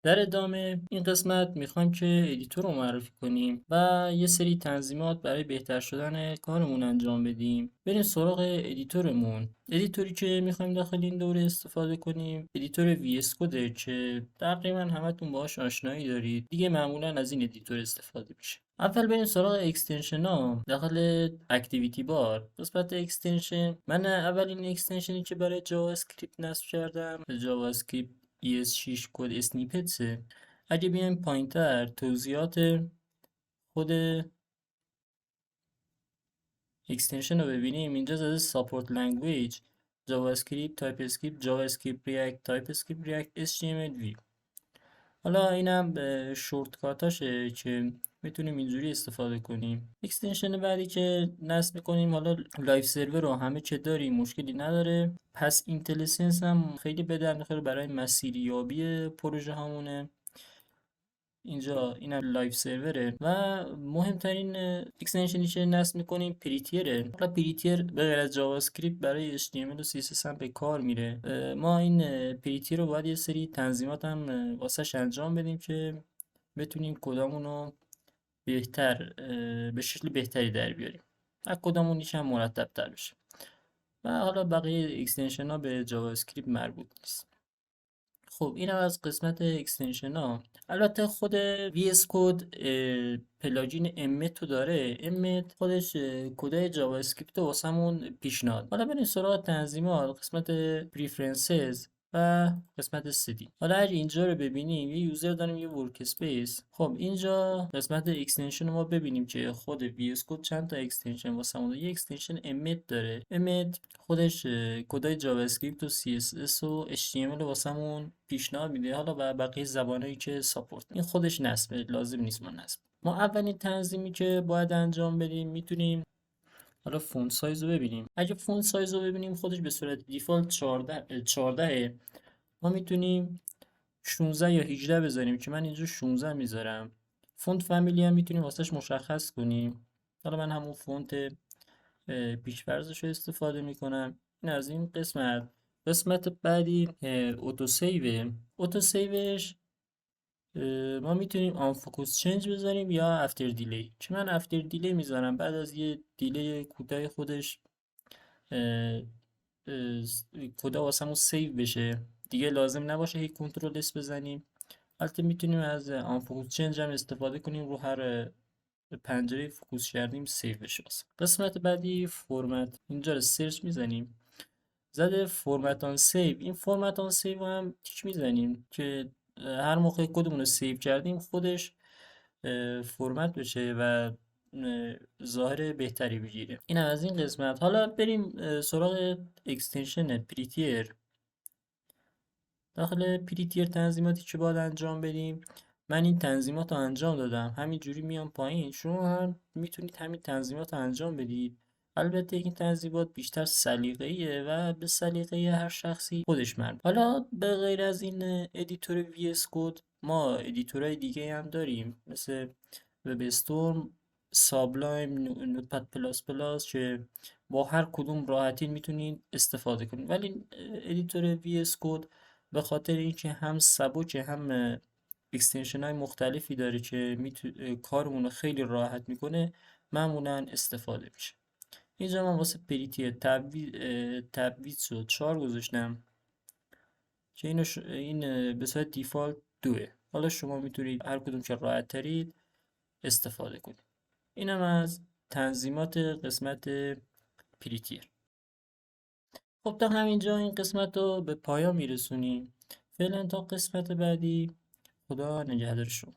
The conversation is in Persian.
در ادامه این قسمت میخوایم که ادیتور رو معرفی کنیم و یه سری تنظیمات برای بهتر شدن کارمون انجام بدیم. بریم سراغ ادیتورمون. ادیتوری که میخوایم داخل این دوره استفاده کنیم ادیتور وی اس کد که تقریبا همتون باهاش آشنایی دارید دیگه. معمولا از این ادیتور استفاده میشه. اول بریم سراغ اکستنشن ها داخل اکتیویتی بار. قسمت اکستنشن، من اولین اکستنشنی که برای جاوا اسکریپت نصب کردم جاوا اسکریپت ES6 کد اسنیپتسه. اگه بیایم پایینتر توضیحات خود اکستنشن رو ببینیم، اینجا زده ساپورت لنگویج جاوا اسکریپت، تایپ اسکریپت، جاوا اسکریپت ریاکت، تایپ اسکریپت ریاکت، HTML ویو. حالا اینم شورتکاتاشه که میتونیم اینجوری استفاده کنیم. اکستنشن بعدی که نصب میکنیم، حالا لایف سرور رو همه چه داریم، مشکلی نداره. پس اینتلیسنس هم خیلی به درد میخوره برای مسیریابی پروژه همونه. اینجا اینم لایف سروره و مهمترین اکستنشنی که نصب میکنیم پریتیره. حالا پریتیر به غیر از جاوا اسکریپت برای HTML و CSS هم به کار میره. ما این پریتیر رو باید یه سری تنظیمات هم واسش انجام بدیم که بتونیم کدامون رو بهتر به شکل بهتری در بیاریم و کدامون یکم مرتب تر بشه. و حالا بقیه اکستنشن ها به جاوا اسکریپت مربوط نیست. خب این هم از قسمت اکستنشن ها. البته خود VS کد پلاگین امت رو داره. امت خودش کدای جاوا اسکریپت رو واسمون پیشنهاد. حالا بریم سراغ تنظیمات، قسمت پریفرنسز و قسمت سدی. حالا اگه اینجا رو ببینیم، یه یوزر داریم، یه ورک اسپیس. خب اینجا قسمت اکستنشن رو ما ببینیم که خود VS کد چند تا اکستنشن واسمون. یه اکستنشن امت داره. امت خودش کدای جاوا اسکریپت و CSS و HTML رو واسمون پیشنهاد میده. حالا بقیه زبانایی که ساپورت این خودش نصبه، لازم نیست ما نصب. ما اولین تنظیمی که باید انجام بدیم، میتونیم حالا فونت سایز رو ببینیم. اگه فونت سایز رو ببینیم، خودش به صورت دیفالت 14 ما میتونیم 16 یا 18 بذاریم که من اینجا 16 میذارم. فونت فامیلی هم میتونیم واسش مشخص کنیم. حالا من همون فونت پیش‌فرضش رو استفاده میکنم. این از این قسمت. قسمت بعدی اوتو سیوه. اوتو سیوش ما میتونیم آن فوکوس چنج بذاریم یا افتر دیلی، که من افتر دیلی میذارم. بعد از یه دیلی کوتاه خودش کدا واسمون سیو بشه، دیگه لازم نباشه هی کنترل اس بزنیم. البته میتونیم از آن فوکوس چنج هم استفاده کنیم، رو هر پنجره فوکوس کردیم سیو بشه. قسمت بعدی فرمت. اینجا رو سرچ میزنیم، زده فرمت آن سیو. این فرمت آن سیو هم تیک میزنیم که هر موقع کدومون رو سیو کردیم خودش فرمت بشه و ظاهر بهتری بگیره. این هم از این قسمت. حالا بریم سراغ اکستنشن پریتیر. داخل پریتیر تنظیماتی که باید انجام بدیم، من این تنظیمات رو انجام دادم. همینجوری میام پایین، شما هم میتونید همین تنظیمات رو انجام بدید. البته این تنظیمات بیشتر سلیقه‌ایه و به سلیقه هر شخصی خودش مربوط. حالا به غیر از این ادیتور وی اس کد، ما ادیتورهای دیگه هم داریم، مثل وب استورم، سابلایم، نوتپد پلاس پلاس، که با هر کدوم راحتی میتونید استفاده کنید. ولی ادیتور وی اس کد به خاطر اینکه هم سبک هم اکستنشن های مختلفی داره که کارمون رو خیلی راحت میکنه، معمولا استفاده میشه. اینجا من واسه پریتی تبویض رو 4 گذاشتم که این به صورت دیفالت 2. حالا شما میتونید هر کدوم که راحت ترید استفاده کنید. اینم از تنظیمات قسمت پریتیر. خب تا همینجا این قسمت رو به پایان میرسونیم. فعلا تا قسمت بعدی، خدا نگهدار شما.